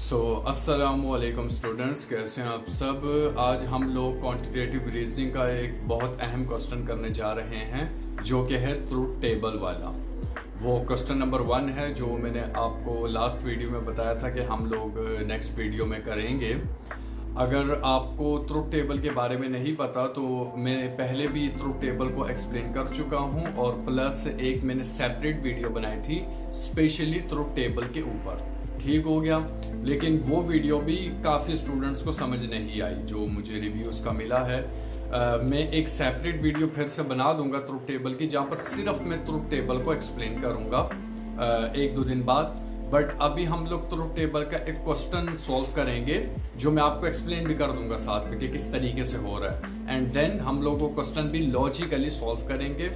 अस्सलामुअलैकुम स्टूडेंट्स, कैसे हैं आप सब। आज हम लोग क्वांटिटेटिव रीजनिंग का एक बहुत अहम क्वेश्चन करने जा रहे हैं जो कि है ट्रूथ टेबल वाला। वो क्वेश्चन नंबर 1 है जो मैंने आपको लास्ट वीडियो में बताया था कि हम लोग नेक्स्ट वीडियो में करेंगे। अगर आपको ट्रूथ टेबल के बारे में नहीं पता तो मैं पहले भी ट्रूथ टेबल को एक्सप्लेन कर चुका हूं और प्लस एक मैंने सेपरेट वीडियो बनाई थी स्पेशली ट्रूथ टेबल के ऊपर। ठीक हो गया, लेकिन वो वीडियो भी काफ़ी स्टूडेंट्स को समझ नहीं आई जो मुझे रिव्यूज़ का मिला है। मैं एक सेपरेट वीडियो फिर से बना दूंगा ट्रूथ टेबल की, जहाँ पर सिर्फ मैं ट्रूथ टेबल को एक्सप्लेन करूंगा 1-2 दिन बाद। बट अभी हम लोग ट्रूथ टेबल का एक क्वेश्चन सॉल्व करेंगे जो मैं आपको एक्सप्लेन भी कर दूंगा साथ में कि किस तरीके से हो रहा है, एंड देन हम लोग वो क्वेश्चन भी लॉजिकली सॉल्व करेंगे।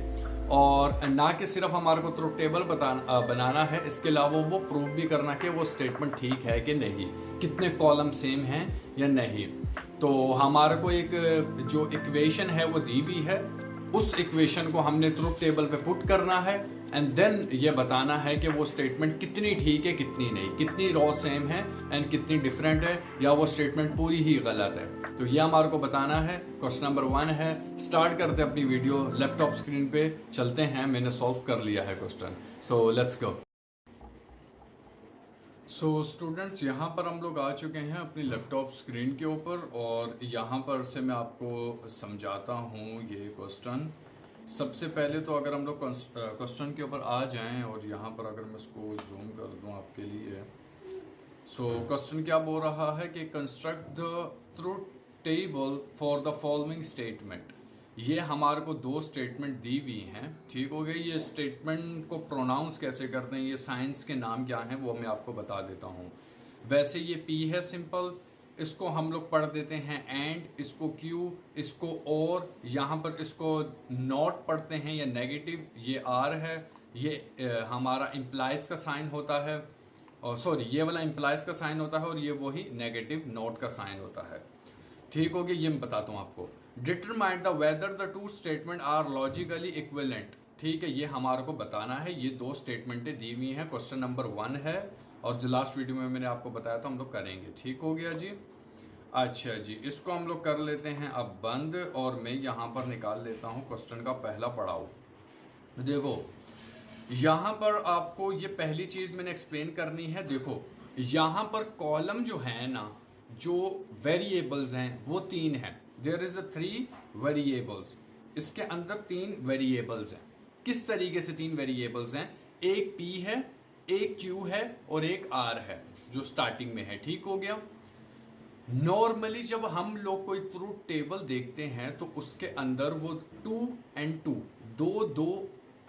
और ना कि सिर्फ हमारे को ट्रूथ टेबल बनाना है, इसके अलावा वो प्रूव भी करना कि वो स्टेटमेंट ठीक है कि नहीं, कितने कॉलम सेम हैं या नहीं। तो हमारे को एक जो इक्वेशन है वो दी हुई है, उस इक्वेशन को हमने ट्रूथ टेबल पे पुट करना है एंड देन ये बताना है कि वो स्टेटमेंट कितनी ठीक है कितनी नहीं, कितनी रॉ सेम है एंड कितनी डिफरेंट है, या वो स्टेटमेंट पूरी ही गलत है। तो ये हमारे को बताना है। क्वेश्चन नंबर 1 है। स्टार्ट करते अपनी वीडियो। लैपटॉप स्क्रीन पे चलते हैं, मैंने सॉल्व कर लिया है question. So let's go. So students, यहाँ पर हम लोग आ चुके हैं अपनी लैपटॉप स्क्रीन के ऊपर और यहाँ पर से मैं आपको समझाता हूँ ये क्वेश्चन। सबसे पहले तो अगर हम लोग क्वेश्चन के ऊपर आ जाएं और यहाँ पर अगर मैं इसको जूम कर दूँ आपके लिए। क्वेश्चन क्या बोल रहा है कि construct the truth table for the following statement. ये हमारे को 2 स्टेटमेंट दी हुई हैं, ठीक हो गई। ये स्टेटमेंट को प्रोनाउंस कैसे करते हैं, ये साइंस के नाम क्या हैं वो मैं आपको बता देता हूँ। वैसे ये पी है सिंपल, इसको हम लोग पढ़ देते हैं एंड, इसको क्यू, इसको और, यहाँ पर इसको नॉट पढ़ते हैं या नेगेटिव, ये आर है, ये हमारा इम्प्लाइज का साइन होता है, सॉरी ये वाला इम्प्लाइज का साइन होता है और ये वही नेगेटिव नोट का साइन होता है। ठीक हो गया, ये मैं बताता हूँ आपको। Determine the whether the two statement are logically equivalent. ठीक है, ये हमारे को बताना है। ये 2 स्टेटमेंटें दी हुई हैं। क्वेश्चन नंबर 1 है और जो लास्ट वीडियो में मैंने आपको बताया था हम लोग करेंगे। ठीक हो गया जी। अच्छा जी, इसको हम लोग कर लेते हैं अब बंद और मैं यहाँ पर निकाल लेता हूँ क्वेश्चन का पहला पड़ाव। देखो यहाँ पर आपको ये पहली चीज मैंने एक्सप्लेन करनी है। देखो यहाँ पर कॉलम जो है ना, जो वेरिएबल्स हैं वो 3 हैं। There is 3 variables. इसके अंदर 3 वेरिएबल्स हैं। किस तरीके से 3 वेरिएबल्स हैं? एक P है, एक Q है और एक R है जो स्टार्टिंग में है। ठीक हो गया। नॉर्मली जब हम लोग कोई ट्रूथ टेबल देखते हैं तो उसके अंदर वो 2 and 2 दो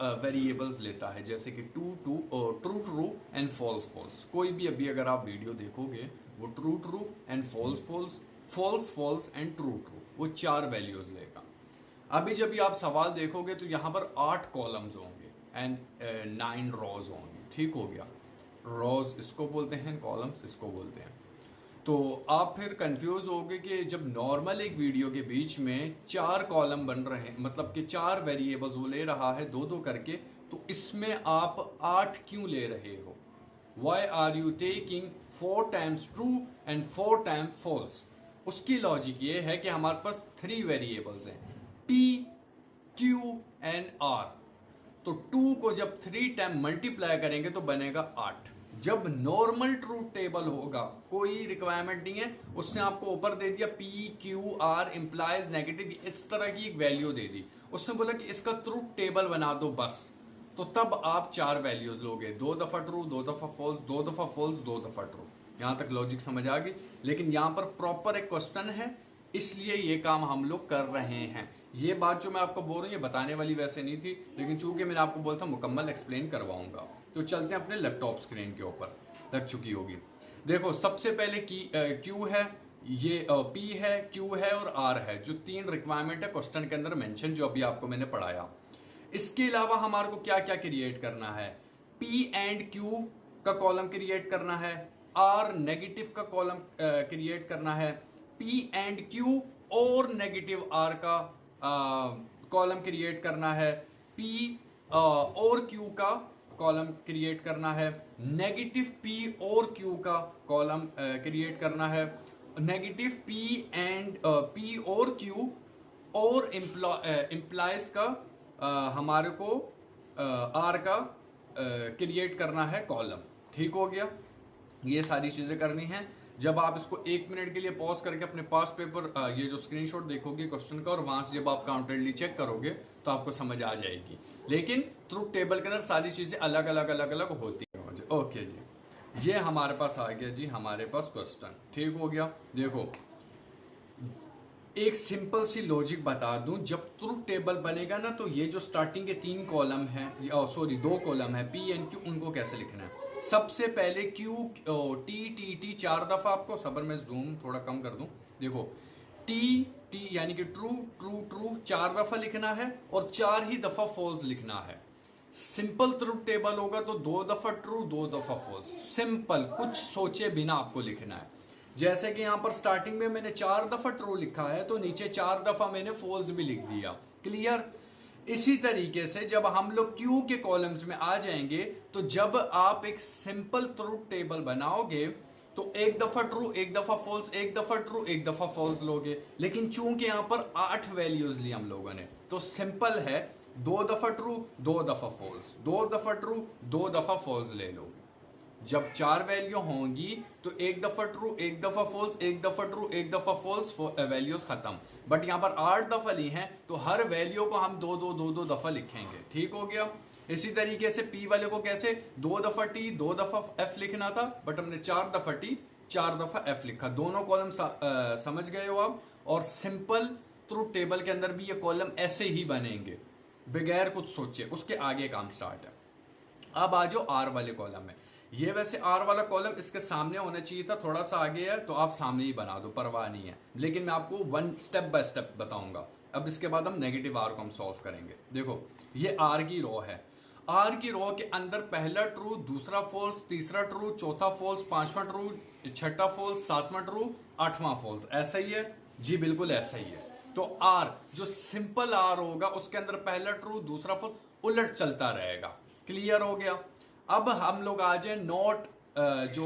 वेरिएबल्स लेता है, जैसे कि true true and false false. कोई भी अभी अगर आप वीडियो देखोगे वो true true and false false, false false and true true, वो 4 वैल्यूज लेगा। अभी जब भी आप सवाल देखोगे तो यहाँ पर 8 कॉलम्स होंगे एंड 9 रॉज होंगे। ठीक हो गया। रॉज इसको बोलते हैं, कॉलम्स इसको बोलते हैं। तो आप फिर कंफ्यूज होगे कि जब नॉर्मल एक वीडियो के बीच में 4 कॉलम बन रहे हैं, मतलब कि 4 वेरिएबल्स वो ले रहा है 2-2 करके, तो इसमें आप 8 क्यों ले रहे हो? Why are you taking 4 times true and 4 times false? उसकी लॉजिक ये है कि हमारे पास 3 वेरिएबल्स हैं, P, Q एंड R। तो 2 को जब 3 टाइम मल्टीप्लाई करेंगे तो बनेगा 8। जब नॉर्मल ट्रूथ टेबल होगा, कोई रिक्वायरमेंट नहीं है, उसने आपको ऊपर दे दिया P, Q, R implies negative, इस तरह की एक वैल्यू दे दी, उसने बोला कि इसका ट्रूथ टेबल बना दो बस, तो तब आप 4 वैल्यूज लोगे, 2 दफा ट्रू, 2 दफा फॉल्स, 2 दफा फॉल्स, 2 दफा ट्रू। यहां तक लॉजिक समझ आ गई। लेकिन यहां पर प्रॉपर एक क्वेश्चन है, इसलिए ये काम हम लोग कर रहे हैं। ये बात जो मैं आपको बोल रहा हूँ ये बताने वाली वैसे नहीं थी, लेकिन चूंकि मैंने आपको बोला था मुकम्मल एक्सप्लेन करवाऊंगा। तो चलते हैं अपने लैपटॉप स्क्रीन के ऊपर, लग चुकी होगी। देखो सबसे पहले क्यू है, ये P है, Q है और R है, जो 3 रिक्वायरमेंट है क्वेश्चन के अंदर मेंशन, जो अभी आपको मैंने पढ़ाया। इसके अलावा हमारे को क्या क्या क्रिएट करना है? P एंड Q का कॉलम क्रिएट करना है, R नेगेटिव का कॉलम क्रिएट करना है, P एंड Q और नेगेटिव R का कॉलम क्रिएट करना है, P और Q का कॉलम क्रिएट करना है, नेगेटिव पी और क्यू का कॉलम क्रिएट करना है, नेगेटिव पी और क्यू और इम्प्लाइज का हमारे को आर का क्रिएट करना है कॉलम। ठीक हो गया, ये सारी चीजें करनी है। जब आप इसको 1 मिनट के लिए पॉज करके अपने पास पेपर ये जो स्क्रीनशॉट देखोगे क्वेश्चन का और वहां से जब आप काउंटेडली चेक करोगे तो आपको समझ आ जाएगी। लेकिन ट्रुथ टेबल के अंदर सारी चीजें अलग अलग होती है। ओके जी, ये हमारे पास आ गया जी, हमारे पास क्वेश्चन। ठीक हो गया। देखो एक सिंपल सी लॉजिक बता दूं, जब ट्रुथ टेबल बनेगा ना तो ये जो स्टार्टिंग के 3 कॉलम है, 2 कॉलम है पी एंड क्यू, उनको कैसे लिखना है। सबसे पहले क्यू टी 4 दफा, आपको सबर में जूम थोड़ा कम कर दूं, देखो टी यानी कि ट्रू ट्रू ट्रू 4 दफा लिखना है और 4 ही दफा फॉल्स लिखना है। सिंपल ट्रुथ टेबल होगा तो 2 दफा ट्रू 2 दफा फॉल्स, सिंपल, कुछ सोचे बिना आपको लिखना है। जैसे कि यहां पर स्टार्टिंग में मैंने 4 दफा ट्रू लिखा है तो नीचे 4 दफा मैंने फॉल्स भी लिख दिया। क्लियर। इसी तरीके से जब हम लोग क्यू के कॉलम्स में आ जाएंगे तो जब आप एक सिंपल ट्रुथ टेबल बनाओगे तो 1 दफा ट्रू 1 दफा फॉल्स, 1 दफा ट्रू 1 दफा फॉल्स लोगे। लेकिन चूंकि यहां पर 8 वैल्यूज ली हम लोगों ने तो सिंपल है 2 दफा ट्रू 2 दफा फॉल्स, 2 दफा ट्रू 2 दफा फॉल्स ले लो। जब 4 वैल्यू होंगी तो 1 दफा ट्रू 1 दफा फॉल्स, 1 दफा ट्रू 1 दफा फॉल्स, वैल्यूज खत्म। बट यहां पर 8 दफा ली हैं तो हर वैल्यू को हम 2 दफा लिखेंगे। ठीक हो गया। इसी तरीके से पी वाले को कैसे 2 दफा टी 2 दफा एफ लिखना था, बट हमने 4 दफा टी 4 दफा एफ लिखा। दोनों कॉलम समझ गए हो आप। और सिंपल ट्रुथ टेबल के अंदर भी ये कॉलम ऐसे ही बनेंगे बगैर कुछ सोचे। उसके आगे काम स्टार्ट है। अब आ जाओ आर वाले कॉलम में। ये वैसे आर वाला कॉलम इसके सामने होना चाहिए था, थोड़ा सा आगे है तो आप सामने ही बना दो, परवाह नहीं है। लेकिन मैं आपको स्टेप बाय स्टेप बताऊंगा। अब इसके बाद हम नेगेटिव आर को हम सॉल्व करेंगे। देखो ये आर की रो है। आर की रो के अंदर पहला ट्रू, दूसरा फॉल्स, तीसरा ट्रू, चौथा फॉल्स, 5वां ट्रू, 6ठा फॉल्स, 7वां ट्रू, 8वां फॉल्स। ऐसा ही है जी, बिल्कुल ऐसा ही है। तो आर जो सिंपल आर होगा उसके अंदर पहला ट्रू दूसरा फॉल्स उलट चलता रहेगा। क्लियर हो गया। अब हम लोग आ जाए नॉट जो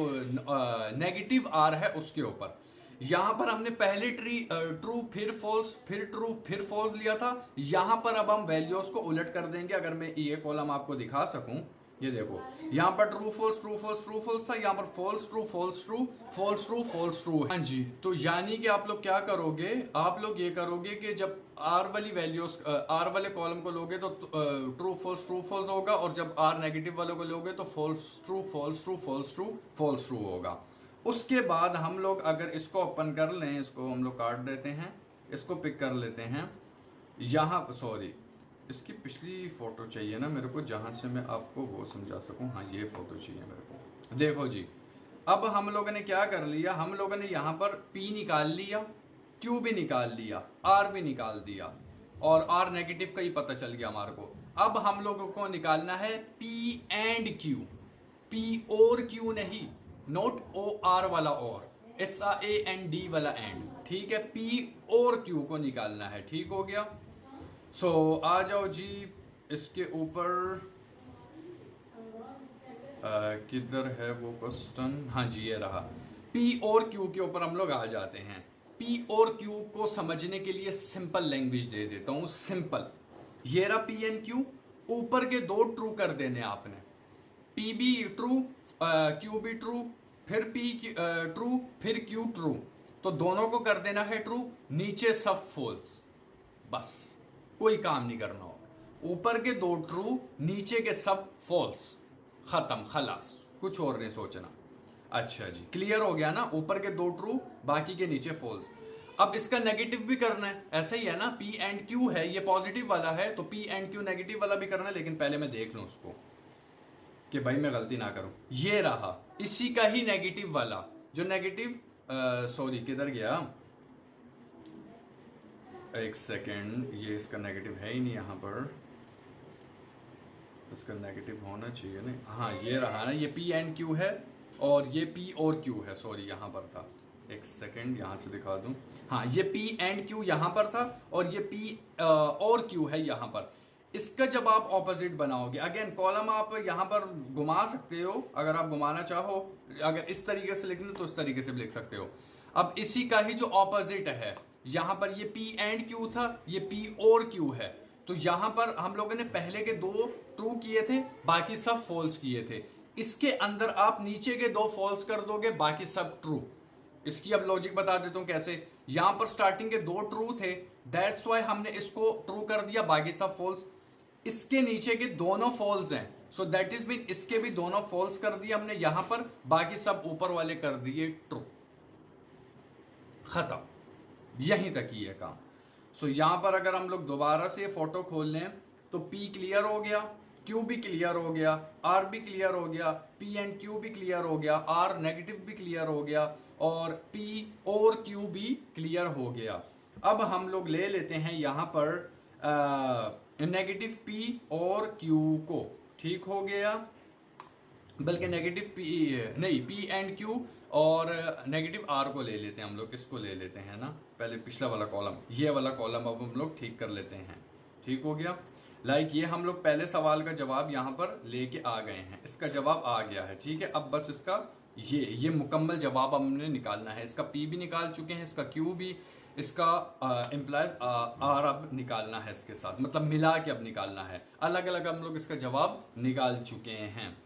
नेगेटिव आर है उसके ऊपर। यहां पर हमने पहले ट्रू फिर फॉल्स फिर ट्रू फिर फॉल्स लिया था। यहां पर अब हम वैल्यूज को उलट कर देंगे। अगर मैं ये कॉलम आपको दिखा सकूं, ये देखो यहां पर true false true false true false था, यहां पर false true false true false true false true. हाँ जी, तो यानी कि आप लोग क्या करोगे, आप लोग ये करोगे कि जब आर वाली वैल्यूज आर वाले कॉलम को लोगे तो ट्रू फॉल्स होगा, और जब आर नेगेटिव वाले को लोगे तो false true false true false true false true होगा। उसके बाद हम लोग अगर इसको ओपन कर लें, इसको हम लोग काट देते हैं, इसको पिक कर लेते हैं। यहाँ सॉरी, इसकी पिछली फोटो चाहिए ना मेरे को, जहां से मैं आपको वो समझा सकूं। हाँ ये फोटो चाहिए मेरे को। देखो जी, अब हम लोगों ने क्या कर लिया, हम लोगों ने यहाँ पर P निकाल लिया, Q भी निकाल लिया, R भी निकाल दिया, और R नेगेटिव का ही पता चल गया हमारे को। अब हम लोगों को निकालना है P एंड Q, P और Q नहीं, नॉट OR वाला और, इट्स A एंड D वाला एंड। ठीक है, P और Q को निकालना है। ठीक हो गया। सो आ जाओ जी इसके ऊपर, किधर है वो क्वेश्चन। हाँ जी ये रहा। P और Q के ऊपर हम लोग आ जाते हैं। P और Q को समझने के लिए सिंपल लैंग्वेज दे देता हूं। सिंपल, ये रहा P एंड Q, ऊपर के 2 ट्रू कर देने आपने। P भी ट्रू, Q भी ट्रू, फिर P ट्रू, फिर Q ट्रू, तो दोनों को कर देना है ट्रू, नीचे सब फॉल्स। बस कोई काम नहीं करना हो। ऊपर के 2 ट्रू, नीचे के सब फॉल्स, खत्म, खलास, कुछ और नहीं सोचना। अच्छा जी, क्लियर हो गया ना। ऊपर के 2 ट्रू, बाकी के नीचे फॉल्स। अब इसका नेगेटिव भी करना है, ऐसा ही है ना। P एंड Q है, ये पॉजिटिव वाला है, तो P एंड Q नेगेटिव वाला भी करना है। लेकिन पहले मैं देख लूं उसको कि भाई मैं गलती ना करूं। ये रहा इसी का ही नेगेटिव वाला, जो नेगेटिव सॉरी किधर गया, एक सेकेंड, ये इसका नेगेटिव है ही नहीं यहाँ पर, इसका नेगेटिव होना चाहिए नहीं। हाँ ये रहा ना, ये P एंड Q है और ये P और Q है। सॉरी यहाँ पर था, एक सेकेंड यहाँ से दिखा दूं। हाँ ये P एंड Q यहाँ पर था और ये P और Q है यहाँ पर। इसका जब आप ऑपोजिट बनाओगे, अगेन कॉलम आप यहां पर घुमा सकते हो, अगर आप घुमाना चाहो, अगर इस तरीके से लिखना तो इस तरीके से भी लिख सकते हो। अब इसी का ही जो ऑपोजिट है, यहां पर ये P एंड Q था, ये P और Q है, तो यहां पर हम लोगों ने पहले के दो ट्रू किए थे, बाकी सब फॉल्स किए थे। इसके अंदर आप नीचे के दो फॉल्स कर दोगे, बाकी सब ट्रू। इसकी अब लॉजिक बता देता हूं कैसे। यहां पर स्टार्टिंग के दो ट्रू थे, दैट्स वाई हमने इसको ट्रू कर दिया, बाकी सब फॉल्स। इसके नीचे के दोनों फॉल्स हैं, सो दैट इज मीन इसके भी दोनों फॉल्स कर दिए हमने यहां पर, बाकी सब ऊपर वाले कर दिए ट्रू। खत्म, यहीं तक ही है काम। सो यहां पर अगर हम लोग दोबारा से ये फोटो खोल लें तो P क्लियर हो गया, Q भी क्लियर हो गया, R भी क्लियर हो गया, P एंड Q भी क्लियर हो गया, R नेगेटिव भी क्लियर हो गया, और P और Q भी क्लियर हो गया। अब हम लोग ले लेते हैं यहां पर नेगेटिव P और Q को, ठीक हो गया, बल्कि नेगेटिव P नहीं, P एंड Q और नेगेटिव R को ले लेते हैं हम लोग, इसको ले लेते हैं ना, पहले पिछला वाला कॉलम, ये वाला कॉलम अब हम लोग ठीक कर लेते हैं। ठीक हो गया, ये हम लोग पहले सवाल का जवाब यहाँ पर लेके आ गए हैं, इसका जवाब आ गया है। ठीक है, अब बस इसका ये मुकम्मल जवाब हमने निकालना है। इसका P भी निकाल चुके हैं, इसका Q भी, इसका इम्प्लाइज R अब निकालना है इसके साथ, मतलब मिला के अब निकालना है। अलग अलग हम लोग इसका जवाब निकाल चुके हैं।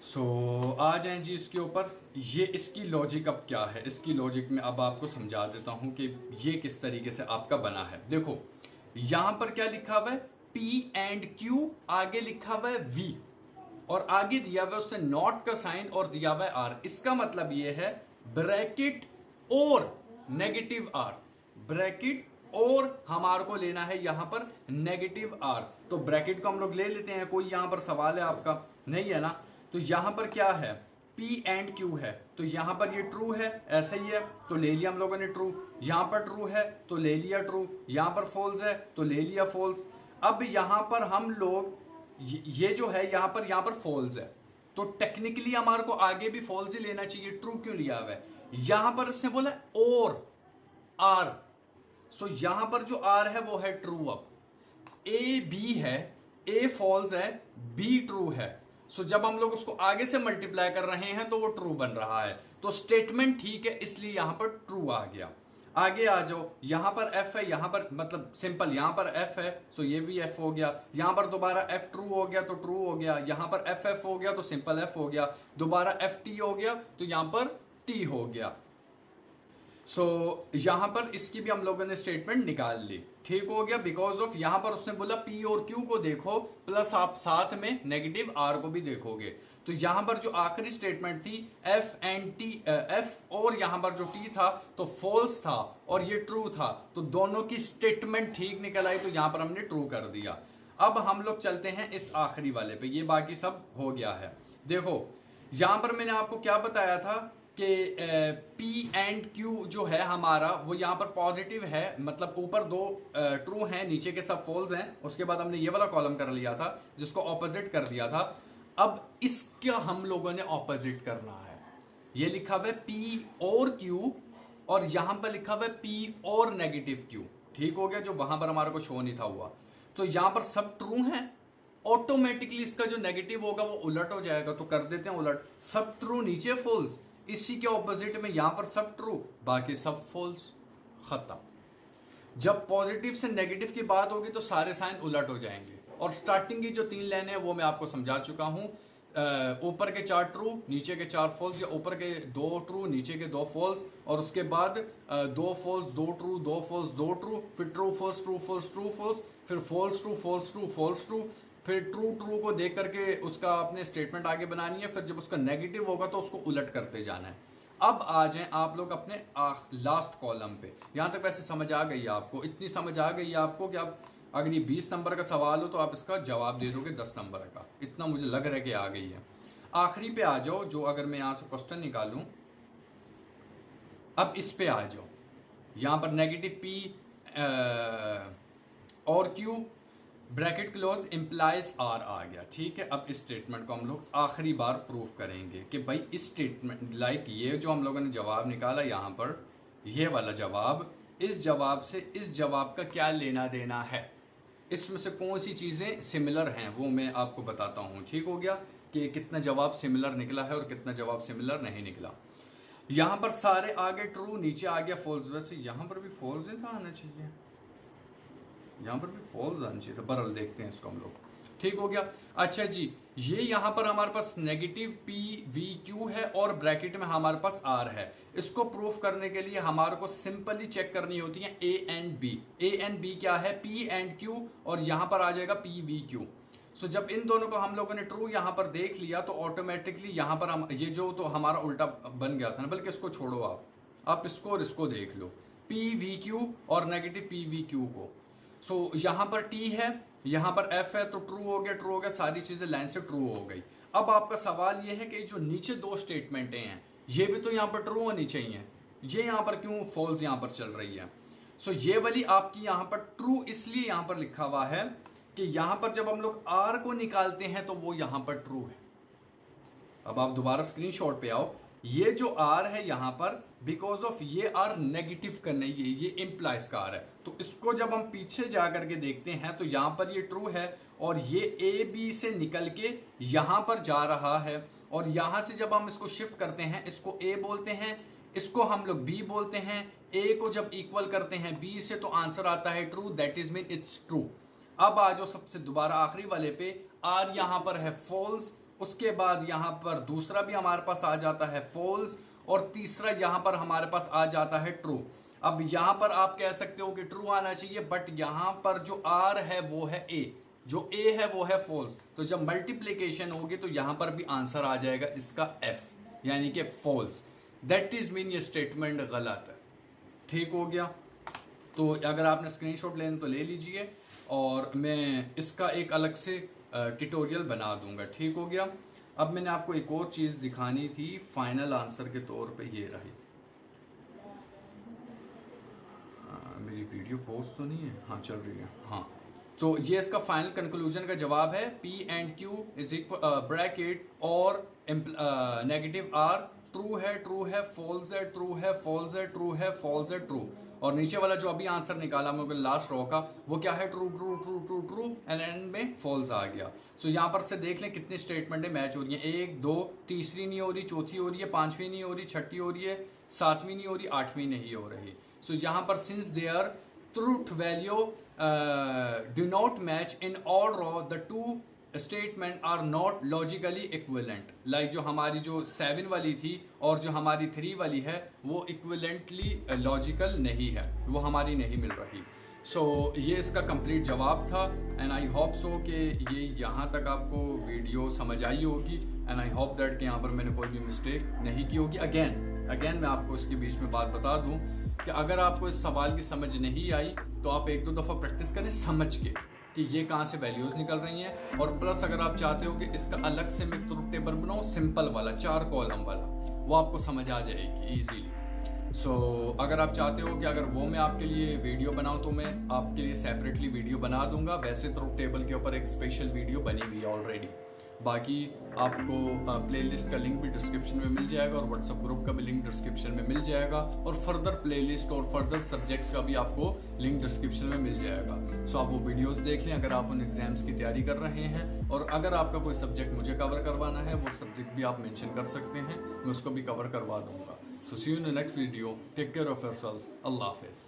सो आ जाएं जी इसके ऊपर। ये इसकी लॉजिक अब क्या है, इसकी लॉजिक में अब आपको समझा देता हूं कि ये किस तरीके से आपका बना है। देखो यहां पर क्या लिखा हुआ है, P एंड Q, आगे लिखा हुआ है V, और आगे दिया हुआ है उससे नॉट का साइन और दिया हुआ है R। इसका मतलब ये है ब्रैकेट और नेगेटिव R, ब्रैकेट और हमारे को लेना है यहां पर नेगेटिव R। तो ब्रैकेट को हम लोग ले लेते हैं, कोई यहां पर सवाल है आपका नहीं है ना। तो यहां पर क्या है, P एंड Q है, तो यहां पर ये ट्रू है, ऐसा ही है तो ले लिया हम लोगों ने ट्रू। यहां पर ट्रू है तो ले लिया ट्रू, यहां पर फॉल्स है तो ले लिया फॉल्स। अब यहां पर हम लोग ये जो है यहां पर फॉल्स है, तो टेक्निकली हमारे को आगे भी फॉल्स ही लेना चाहिए, ट्रू क्यों लिया हुआ है। यहां पर इसने बोला और R, सो यहां पर जो R है वो है ट्रू। अब A B है, A फॉल्स है, B ट्रू है, सो जब हम लोग उसको आगे से मल्टीप्लाई कर रहे हैं तो वो ट्रू बन रहा है, तो स्टेटमेंट ठीक है, इसलिए यहां पर ट्रू आ गया। आगे आ जाओ, यहां पर F है, यहां पर मतलब सिंपल यहां पर F है, सो ये भी F हो गया। यहां पर दोबारा F ट्रू हो गया तो ट्रू हो गया, यहां पर F हो गया तो सिंपल F हो गया, दोबारा FT हो गया तो यहां पर T हो गया। सो यहां पर इसकी भी हम लोगों ने स्टेटमेंट निकाल ली, ठीक हो गया। बिकॉज ऑफ यहां पर उसने बोला P और Q को देखो, प्लस आप साथ में नेगेटिव R को भी देखोगे। तो यहां पर जो आखिरी स्टेटमेंट थी F एंड T, F और यहां पर जो T था तो फॉल्स था और ये ट्रू था, तो दोनों की स्टेटमेंट ठीक निकल आई, तो यहां पर हमने ट्रू कर दिया। अब हम लोग चलते हैं इस आखिरी वाले पे, ये बाकी सब हो गया है। देखो यहां पर मैंने आपको क्या बताया था कि P एंड Q जो है हमारा वो यहाँ पर पॉजिटिव है, मतलब ऊपर दो ट्रू हैं, नीचे के सब फॉल्स हैं। उसके बाद हमने ये वाला कॉलम कर लिया था जिसको ऑपोजिट कर दिया था। अब इसका हम लोगों ने ऑपोजिट करना है। ये लिखा हुआ है P और Q और यहां पर लिखा हुआ है P और नेगेटिव Q, ठीक हो गया, जो वहां पर हमारे को शो नहीं था हुआ। तो यहां पर सब ट्रू हैं, ऑटोमेटिकली इसका जो नेगेटिव होगा वो उलट हो जाएगा, तो कर देते हैं उलट, सब ट्रू नीचे फॉल्स, इसी के ऑपोजिट में यहां पर सब ट्रू बाकी सब फॉल्स, खत्म। जब पॉजिटिव से नेगेटिव की बात होगी तो सारे साइन उलट हो जाएंगे। और स्टार्टिंग की जो 3 लाइनें हैं वो मैं आपको समझा चुका हूं, ऊपर के 4 ट्रू नीचे के 4 फॉल्स, या ऊपर के 2 ट्रू नीचे के 2 फॉल्स, और उसके बाद 2 फॉल्स 2 ट्रू 2 फॉल्स 2 ट्रू, फिर true false true false true false, फिर false true false true false true, फिर ट्रू ट्रू को देख करके उसका अपने स्टेटमेंट आगे बनानी है, फिर जब उसका नेगेटिव होगा तो उसको उलट करते जाना है। अब आ जाएं आप लोग अपने लास्ट कॉलम पे। यहां तक वैसे समझ आ गई आपको, इतनी समझ आ गई आपको कि आप अगर ये 20 नंबर का सवाल हो तो आप इसका जवाब दे दोगे 10 नंबर का, इतना मुझे लग रहा है कि आ गई है। आखिरी पे आ जाओ, जो अगर मैं यहां से क्वेश्चन निकालूं, अब इस पे आ जाओ। यहां पर नेगेटिव P और Q bracket close implies R आ गया, ठीक है। अब इस स्टेटमेंट को हम लोग आखिरी बार प्रूफ करेंगे कि भाई इस स्टेटमेंट ये जो हम लोगों ने जवाब निकाला यहां पर, ये वाला जवाब, इस जवाब से इस जवाब का क्या लेना देना है। इसमें से कौन सी चीज़ें सिमिलर हैं वो मैं आपको बताता हूँ। ठीक हो गया कि कितना जवाब सिमिलर निकला है और कितना जवाब सिमिलर नहीं निकला। यहाँ पर सारे आगे ट्रू, नीचे आ गया फॉल्स। वैसे यहाँ पर भी फॉल्स ही था आना चाहिए, यहाँ पर भी फॉल्स आना चाहिए था। बहरहाल देखते हैं इसको हम लोग। ठीक हो गया। अच्छा जी, ये यहाँ पर हमारे पास नेगेटिव पी वी क्यू है और ब्रैकेट में हमारे पास आर है। इसको प्रूफ करने के लिए हमारे को सिंपली चेक करनी होती है A and B. A and B क्या है? पी एंड क्यू, और यहाँ पर आ जाएगा पी वी क्यू। सो जब इन दोनों को हम लोगों ने ट्रू यहाँ पर देख लिया तो ऑटोमेटिकली यहाँ पर हम ये जो तो हमारा उल्टा बन गया था ना, बल्कि इसको छोड़ो, आप इसको और इसको देख लो, पी वी क्यू और नेगेटिव पी वी क्यू को। सो यहाँ पर टी है, यहाँ पर एफ है, तो ट्रू हो गया, ट्रू हो गया, सारी चीजें लाइन से ट्रू हो गई। अब आपका सवाल ये है कि जो नीचे दो स्टेटमेंटें हैं ये भी तो यहाँ पर ट्रू होनी चाहिए, ये यहाँ पर क्यों फॉल्स यहाँ पर चल रही है? सो ये वाली आपकी यहाँ पर ट्रू इसलिए यहाँ पर लिखा हुआ है कि यहाँ पर जब हम लोग आर को निकालते हैं तो वो यहाँ पर ट्रू है। अब आप दोबारा स्क्रीनशॉट पे आओ, ये जो आर है यहाँ पर बिकॉज ऑफ ये आर नेगेटिव का नहीं है, ये इंप्लाइज का आर है। तो इसको जब हम पीछे जा करके देखते हैं तो यहाँ पर ये ट्रू है और ये ए बी से निकल के यहाँ पर जा रहा है, और यहाँ से जब हम इसको शिफ्ट करते हैं इसको ए बोलते हैं, इसको हम लोग बी बोलते हैं। ए को जब इक्वल करते हैं बी से तो आंसर आता है true, that is mean it's true. अब आ जाओ सबसे दोबारा आखिरी वाले पे, आर यहाँ पर है फॉल्स, उसके बाद यहाँ पर दूसरा भी हमारे पास आ जाता है फॉल्स, और तीसरा यहाँ पर हमारे पास आ जाता है ट्रू। अब यहाँ पर आप कह सकते हो कि ट्रू आना चाहिए, बट यहाँ पर जो आर है वो है ए, जो ए है वो है फॉल्स। तो जब मल्टीप्लीकेशन होगी तो यहाँ पर भी आंसर आ जाएगा इसका एफ, यानी कि फॉल्स। दैट इज मीन ये स्टेटमेंट गलत है। ठीक हो गया। तो अगर आपने स्क्रीनशॉट लेना तो ले लीजिए, और मैं इसका एक अलग से ट्यूटोरियल बना दूंगा। ठीक हो गया। अब मैंने आपको एक और चीज़ दिखानी थी फाइनल आंसर के तौर पे, ये रही। मेरी वीडियो पोस्ट तो नहीं है? हाँ चल रही है। हाँ, तो ये इसका फाइनल कंक्लूजन का जवाब है P and Q is equal bracket और नेगेटिव आर ट्रू है, ट्रू है, फॉल्स है, ट्रू है, फॉल्स है, ट्रू है, फॉल्स है, ट्रू। और नीचे वाला जो अभी आंसर निकाला मैं लास्ट रो का, वो क्या है? True true true true true, and and में फॉल्स आ गया। सो यहाँ पर से देख लें कितनी स्टेटमेंटें मैच हो रही हैं। एक, दो, तीसरी नहीं हो रही, चौथी हो रही है, पांचवी नहीं हो रही, छठी हो रही है, सातवीं नहीं हो रही, आठवीं नहीं हो रही। सो यहाँ पर since there truth value do not match in all row, the two statement are not logically equivalent. Like जो हमारी जो 7 वाली थी और जो हमारी 3 वाली है वो इक्विवेलेंटली लॉजिकल नहीं है, वो हमारी नहीं मिल रही। सो ये इसका कंप्लीट जवाब था, एंड आई होप सो कि ये यहाँ तक आपको वीडियो समझ आई होगी, एंड आई होप दैट कि यहाँ पर मैंने कोई भी मिस्टेक नहीं की होगी। अगेन मैं आपको इसके बीच में बात बता दूँ कि अगर आपको इस सवाल की समझ नहीं आई तो आप एक दो दफ़ा प्रैक्टिस करें समझ के कि ये कहाँ से वैल्यूज निकल रही हैं। और प्लस अगर आप चाहते हो कि इसका अलग से मैं ट्रूथ टेबल बनाऊँ सिंपल वाला 4 कॉलम वाला, वो आपको समझ आ जाएगी इजीली। सो अगर आप चाहते हो कि अगर वो मैं आपके लिए वीडियो बनाऊँ तो मैं आपके लिए सेपरेटली वीडियो बना दूंगा। वैसे ट्रूथ टेबल के ऊपर एक स्पेशल वीडियो बनी हुई है ऑलरेडी। बाकी आपको प्लेलिस्ट का लिंक भी डिस्क्रिप्शन में मिल जाएगा और व्हाट्सएप ग्रुप का भी लिंक डिस्क्रिप्शन में मिल जाएगा, और फर्दर प्लेलिस्ट और फर्दर सब्जेक्ट्स का भी आपको लिंक डिस्क्रिप्शन में मिल जाएगा। सो आप वो वीडियोस देख लें अगर आप उन एग्जाम्स की तैयारी कर रहे हैं, और अगर आपका कोई सब्जेक्ट मुझे कवर करवाना है वो सब्जेक्ट भी आप मेंशन कर सकते हैं, मैं उसको भी कवर करवा दूंगा। So see you in the next video, take care of yourself, अल्लाह हाफिज़।